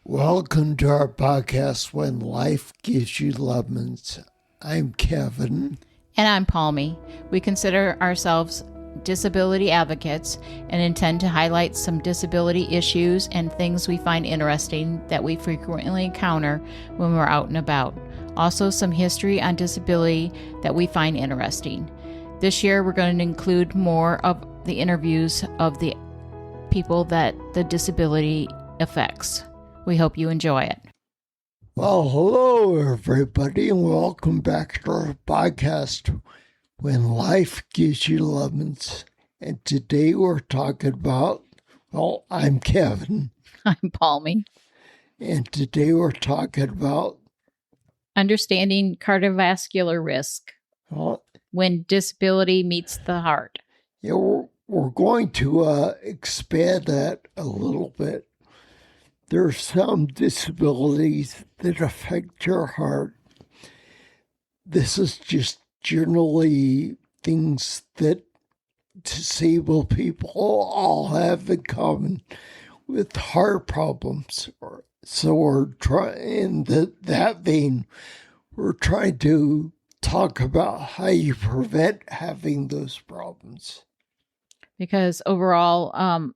Welcome to our podcast, When Life Gives You Lemons. I'm Kevin. And I'm Palmy. We consider ourselves disability advocates and intend to highlight some disability issues and things we find interesting that we frequently encounter when we're out and about. Also, some history on disability that we find interesting. This year, we're going to include more of the interviews of the people that the disability affects. We hope you enjoy it. Well, hello, everybody, and welcome back to our podcast, When Life Gives You Lemons. And today we're talking about, I'm Kevin. I'm Palmy. And today we're talking about understanding cardiovascular risk when disability meets the heart. Yeah, we're going to expand that a little bit. There are some disabilities that affect your heart. This is just generally things that disabled people all have in common with heart problems. So we're trying, in that vein, we're trying to talk about how you prevent having those problems. Because overall,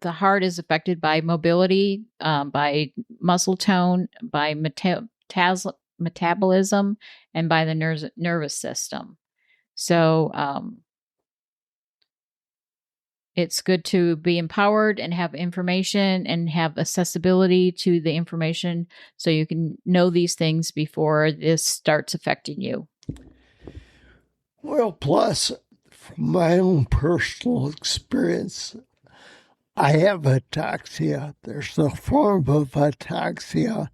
the heart is affected by mobility, by muscle tone, by metabolism, and by the nervous system. So it's good to be empowered and have information and have accessibility to the information so you can know these things before this starts affecting you. Well, plus, from my own personal experience, I have ataxia. There's a form of ataxia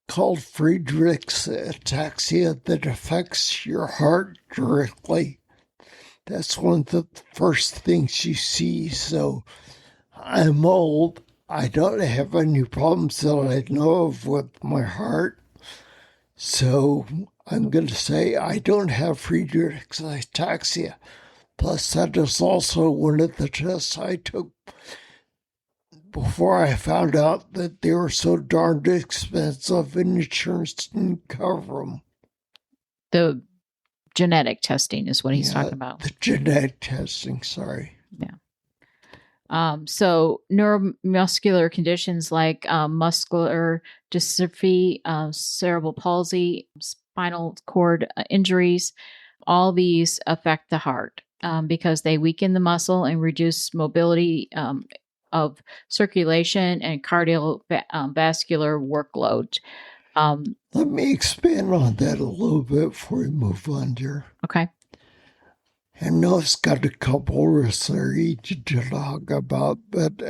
called Friedreich's ataxia that affects your heart directly. That's one of the first things you see. So I'm old. I don't have any problems that I know of with my heart. So I'm going to say I don't have Friedreich's ataxia. Plus, that is also one of the tests I took before I found out that they were so darned expensive and insurance didn't cover them. The genetic testing is what he's talking about. The genetic testing, sorry. Yeah. So neuromuscular conditions like muscular dystrophy, cerebral palsy, spinal cord injuries, all these affect the heart. Because they weaken the muscle and reduce mobility of circulation and cardiovascular workload. Let me expand on that a little bit before we move on here. Okay. I know it's got a couple risks there each to talk about, but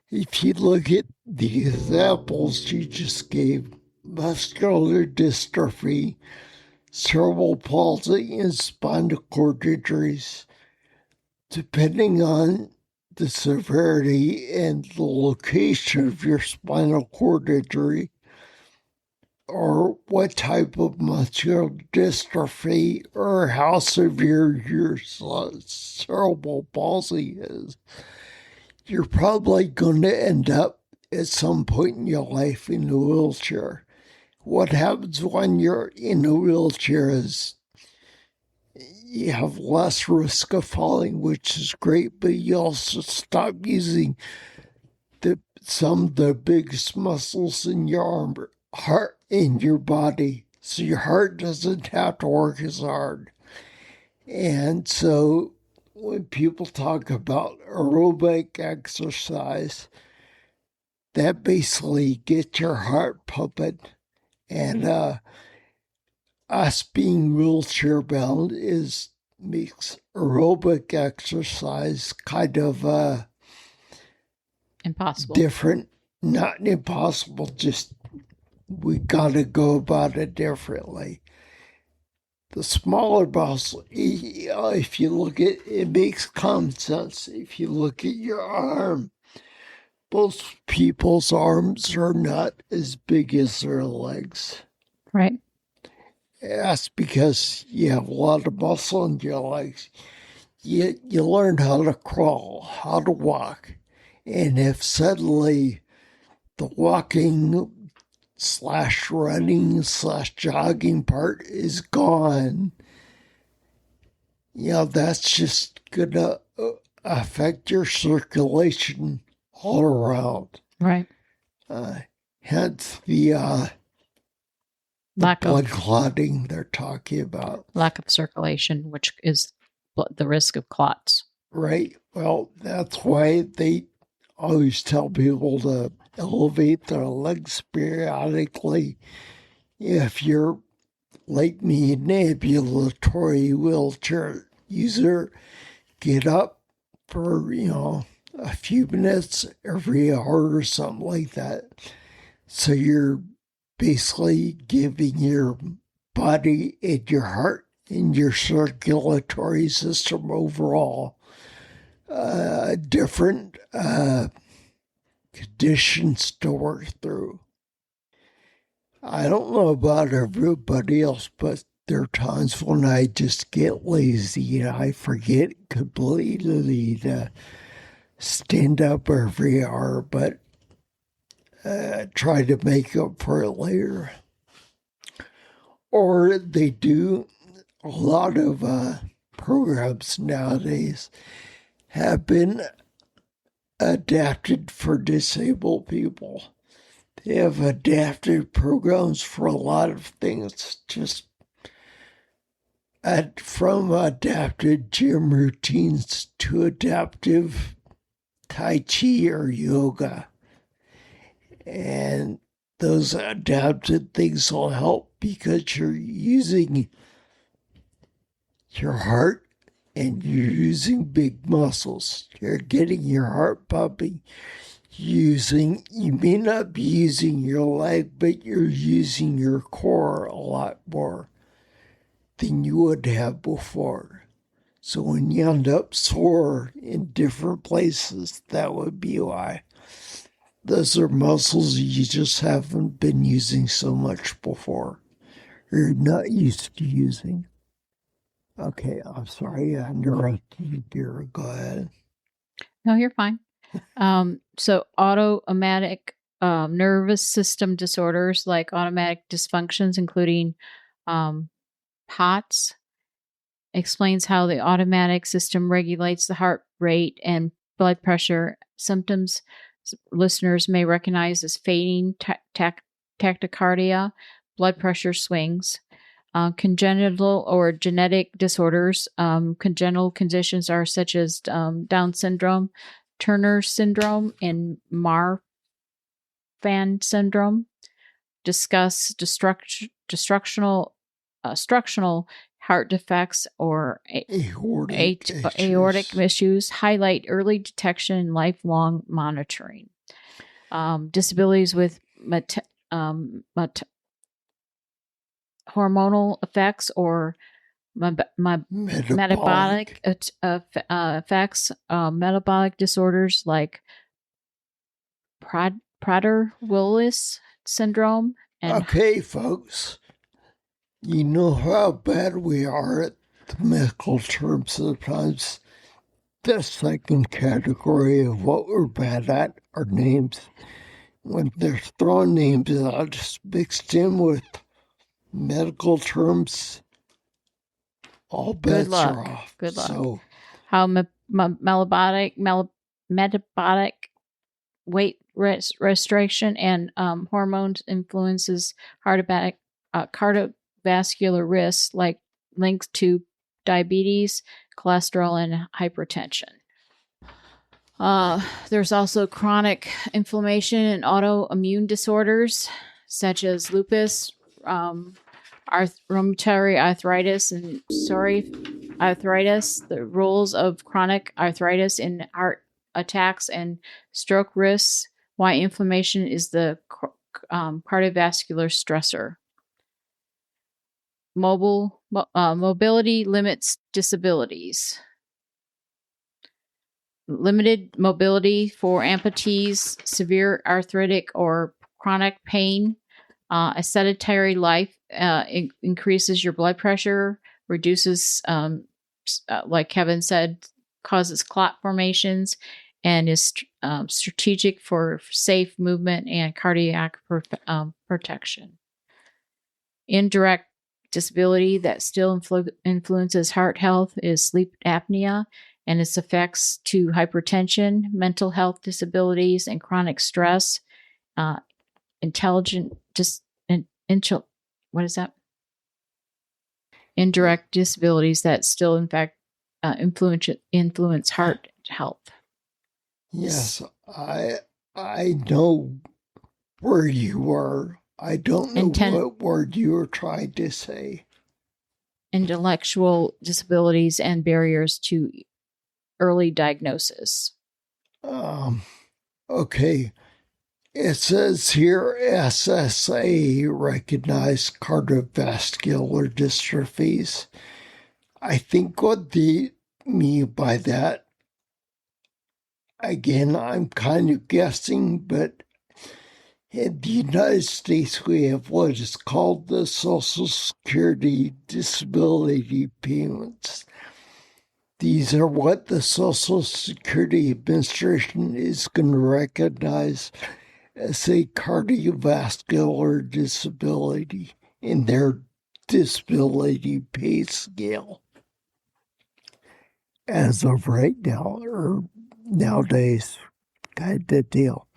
if you look at the examples you just gave, muscular dystrophy, cerebral palsy, and spinal cord injuries, depending on the severity and the location of your spinal cord injury, or what type of muscular dystrophy, or how severe your cerebral palsy is, you're probably going to end up at some point in your life in a wheelchair. What happens when you're in a wheelchair is you have less risk of falling, which is great, but you also stop using some of the biggest muscles in your heart in your body. So your heart doesn't have to work as hard. And so when people talk about aerobic exercise, that basically gets your heart pumping. And us being wheelchair bound makes aerobic exercise kind of impossible. Different, not impossible, just we got to go about it differently. The smaller muscle, if you look at it, makes common sense. If you look at your arm, most people's arms are not as big as their legs. Right. That's because you have a lot of muscle in your legs. You learn how to crawl, how to walk. And if suddenly the walking / running / jogging part is gone, that's just going to affect your circulation all around. Right. Hence the blood clotting they're talking about. Lack of circulation, which is the risk of clots. Right. Well, that's why they always tell people to elevate their legs periodically. If you're like me, an ambulatory wheelchair user, get up for, a few minutes every hour or something like that. So you're basically giving your body and your heart and your circulatory system overall different conditions to work through. I don't know about everybody else, but there are times when I just get lazy and I forget completely to stand up every hour, but try to make up for it later. Or they do a lot of programs nowadays have been adapted for disabled people. They have adapted programs for a lot of things, just from adapted gym routines to adaptive Tai Chi or yoga. And those adapted things will help because you're using your heart and you're using big muscles. You're getting your heart pumping. You may not be using your leg, but you're using your core a lot more than you would have before. So when you end up sore in different places, that would be why. Those are muscles you just haven't been using so much before. You're not used to using. Okay, I'm sorry I interrupted you, dear. Go ahead. No, you're fine. So autonomic nervous system disorders like autonomic dysfunctions, including POTS, explains how the autonomic system regulates the heart rate and blood pressure. Symptoms listeners may recognize as fading tachycardia, blood pressure swings. Congenital or genetic disorders. Congenital conditions are such as Down syndrome, Turner syndrome, and Marfan syndrome. Discuss structural heart defects or aortic issues. Highlight early detection and lifelong monitoring. Disabilities with hormonal effects or metabolic effects, metabolic disorders like Prader-Willis syndrome. Okay, folks, you know how bad we are at the medical terms sometimes. The second category of what we're bad at are names. When they're throwing names out, just mixed in with medical terms, all bets are off. Good luck. So, how metabolic weight restriction and hormones influences cardiovascular risks, like links to diabetes, cholesterol, and hypertension. There's also chronic inflammation and autoimmune disorders such as lupus, rheumatoid arthritis, and psoriatic arthritis. The roles of chronic arthritis in heart attacks and stroke risks. Why inflammation is the cardiovascular stressor. Mobility limits disabilities. Limited mobility for amputees, severe arthritic or chronic pain. A sedentary life increases your blood pressure, reduces, like Kevin said, causes clot formations, and is strategic for safe movement and cardiac protection. Indirect disability that still influences heart health is sleep apnea and its effects to hypertension, mental health disabilities, and chronic stress. What is that? Indirect disabilities that still, in fact, influence heart health. Yes, I know where you are. I don't know what word you were trying to say. Intellectual disabilities and barriers to early diagnosis. Okay. It says here SSA recognized cardiovascular dystrophies. I think what they mean by that, again, I'm kind of guessing, but in the United States, we have what is called the Social Security disability payments. These are what the Social Security Administration is going to recognize as a cardiovascular disability in their disability pay scale. As of right now, or nowadays, kind of deal.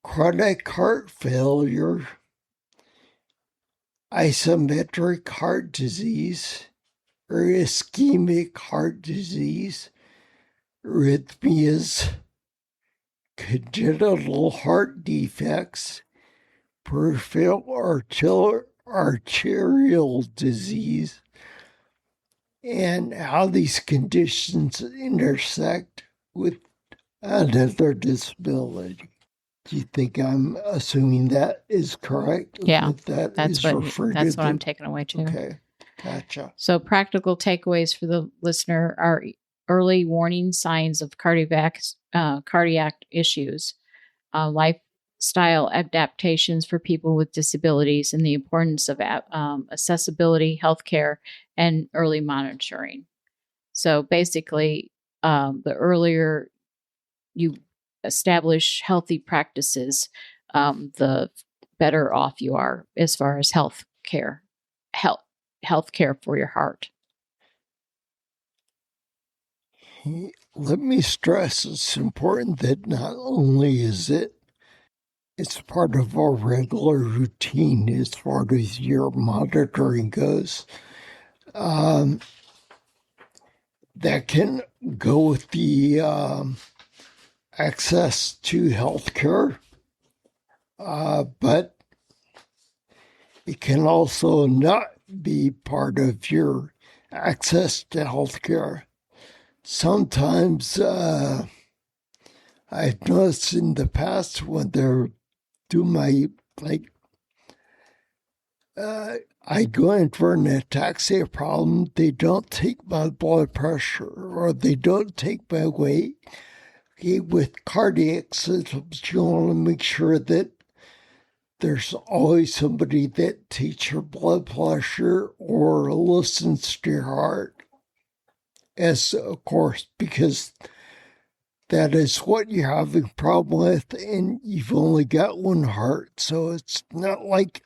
Chronic heart failure, ischemic heart disease, or ischemic heart disease, arrhythmias, congenital heart defects, peripheral arterial disease, and how these conditions intersect with another disability. Do you think I'm assuming that is correct? Yeah, that's what I'm taking away too. Okay, gotcha. So practical takeaways for the listener are early warning signs of cardiac issues, lifestyle adaptations for people with disabilities, and the importance of accessibility, healthcare, and early monitoring. So basically, the earlier you establish healthy practices, the better off you are as far as health care for your heart. Let me stress, it's important that not only is it's part of our regular routine as far as your monitoring goes. That can go with the access to healthcare, but it can also not be part of your access to healthcare. Sometimes I've noticed in the past when they're doing my, I go in for an ataxia problem, they don't take my blood pressure or they don't take my weight. Okay, with cardiac symptoms, you want to make sure that there's always somebody that takes your blood pressure or listens to your heart. As of course, because that is what you're having a problem with, and you've only got one heart. So it's not like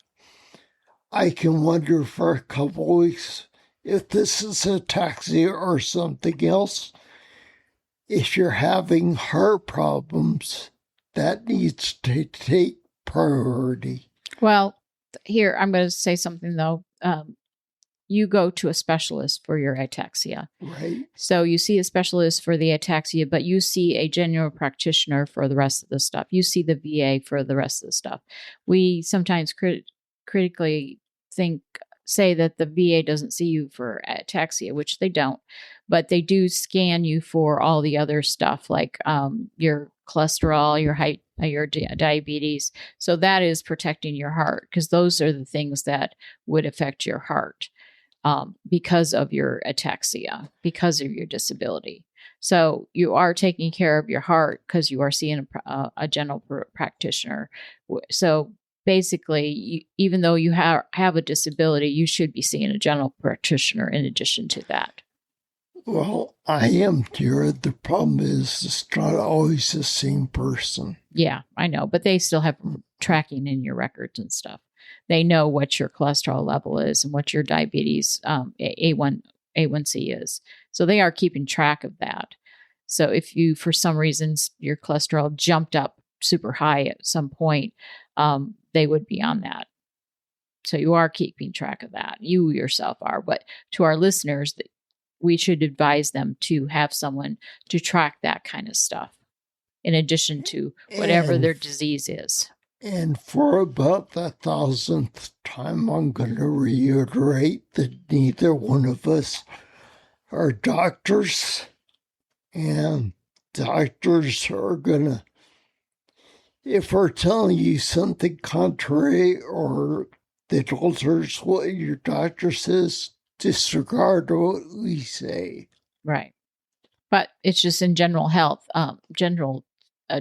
I can wonder for a couple weeks if this is ataxia or something else. If you're having heart problems, that needs to take priority. Well, here, I'm going to say something though. You go to a specialist for your ataxia. Right. So you see a specialist for the ataxia, but you see a general practitioner for the rest of the stuff. You see the VA for the rest of the stuff. We sometimes critically say that the VA doesn't see you for ataxia, which they don't, but they do scan you for all the other stuff like your cholesterol, your height, your diabetes. So that is protecting your heart because those are the things that would affect your heart. Because of your ataxia, because of your disability. So you are taking care of your heart because you are seeing a general practitioner. So basically, even though you have a disability, you should be seeing a general practitioner in addition to that. Well, I am here. The problem is it's not always the same person. Yeah, I know, but they still have tracking in your records and stuff. They know what your cholesterol level is and what your diabetes A1C is. So they are keeping track of that. So if you, for some reason, your cholesterol jumped up super high at some point, they would be on that. So you are keeping track of that. You yourself are. But to our listeners, we should advise them to have someone to track that kind of stuff in addition to whatever their disease is. And for about the 1,000th time, I'm going to reiterate that neither one of us are doctors, and doctors are going to, if we're telling you something contrary or that alters what your doctor says, disregard what we say. Right. But it's just in general health, general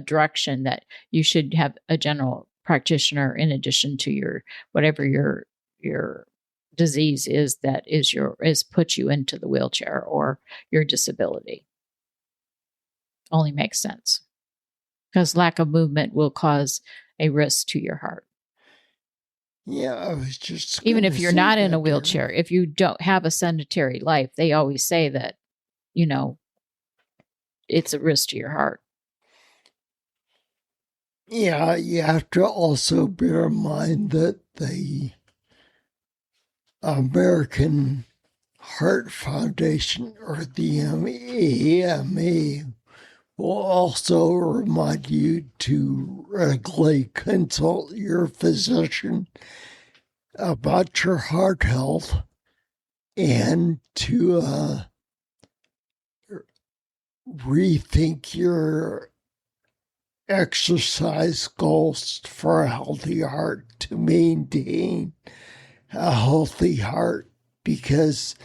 direction that you should have a general practitioner in addition to your whatever your disease is that is put you into the wheelchair or your disability. Only makes sense because lack of movement will cause a risk to your heart. Yeah, I was just even if you're not in a wheelchair, if you don't have a sedentary life, they always say that, it's a risk to your heart. Yeah, you have to also bear in mind that the American Heart Foundation, or the AMA, will also remind you to regularly consult your physician about your heart health and to rethink your exercise goals for a healthy heart, to maintain a healthy heart, because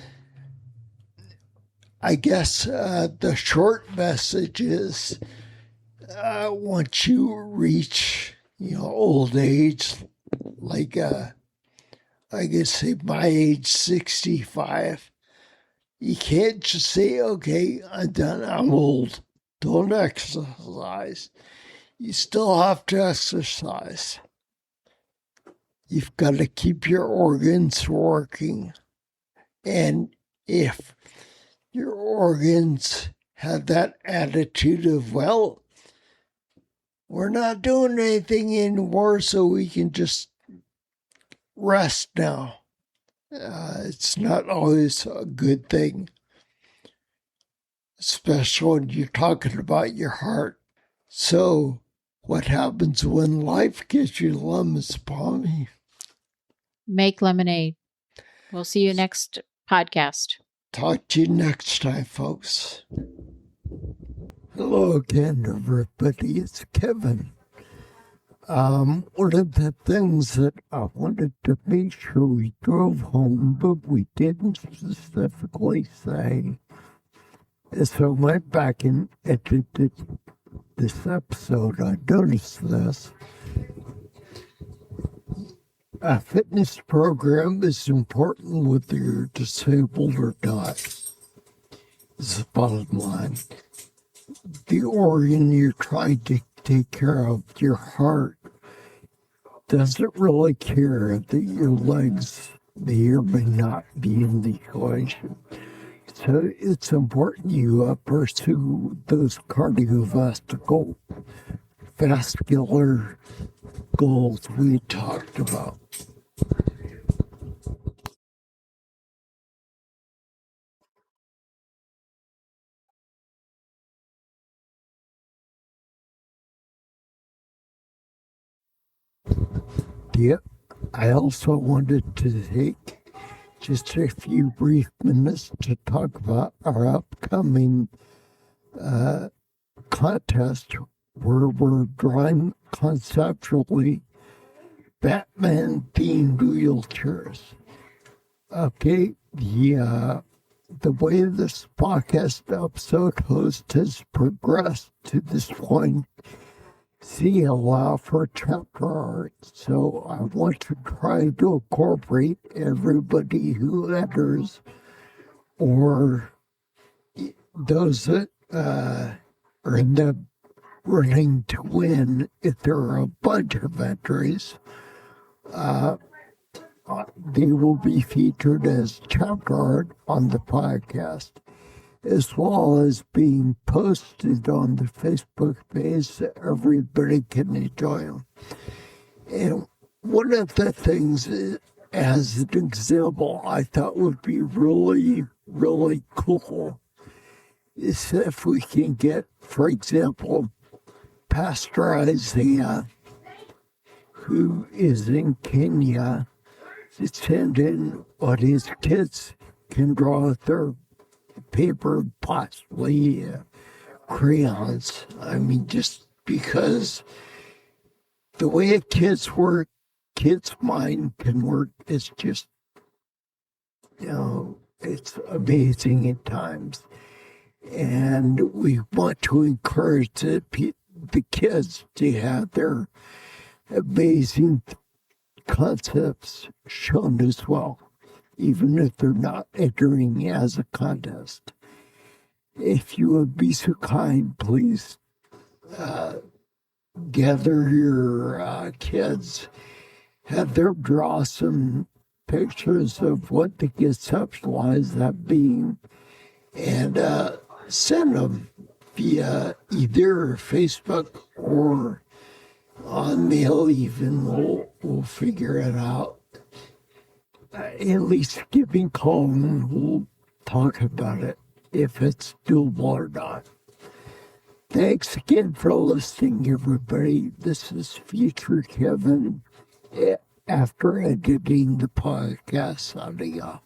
I guess the short message is once you reach old age, like I guess say my age, 65, you can't just say, okay, I'm done, I'm old, don't exercise. You still have to exercise. You've got to keep your organs working. And if your organs have that attitude of, well, we're not doing anything anymore, so we can just rest now. It's not always a good thing, especially when you're talking about your heart. So, what happens when life gives you lemons, Palmy? Make lemonade. We'll see you next podcast. Talk to you next time, folks. Hello again, everybody. It's Kevin. One of the things that I wanted to make sure we drove home, but we didn't specifically say, is I went back and edited this episode. I noticed this. A fitness program is important whether you're disabled or not. Is the bottom line. The organ you're trying to take care of, your heart, doesn't really care that your legs may or may not be in the equation. So it's important you pursue those cardiovascular goals we talked about. Yep. I also wanted to take just a few brief minutes to talk about our upcoming contest where we're drawing conceptually Batman-themed wheelchairs. Okay, the way this podcast episode host has progressed to this point, allow for chapter art. So I want to try to incorporate everybody who enters or those that are in the running to win, if there are a bunch of entries, they will be featured as chapter art on the podcast, as well as being posted on the Facebook page so everybody can enjoy them. And one of the things, as an example, I thought would be really, really cool is if we can get, for example, Pastor Isaiah, who is in Kenya, to send in what his kids can draw with their paper, possibly crayons. I mean, just because the way a kid's mind can work is just, it's amazing at times. And we want to encourage the kids to have their amazing concepts shown as well, even if they're not entering as a contest. If you would be so kind, please gather your kids, have them draw some pictures of what they conceptualize that being, and send them via either Facebook or on mail even. We'll figure it out. At least give me a call and we'll talk about it, if it's doable or not. Thanks again for listening, everybody. This is Future Kevin after editing the podcast. Signing off.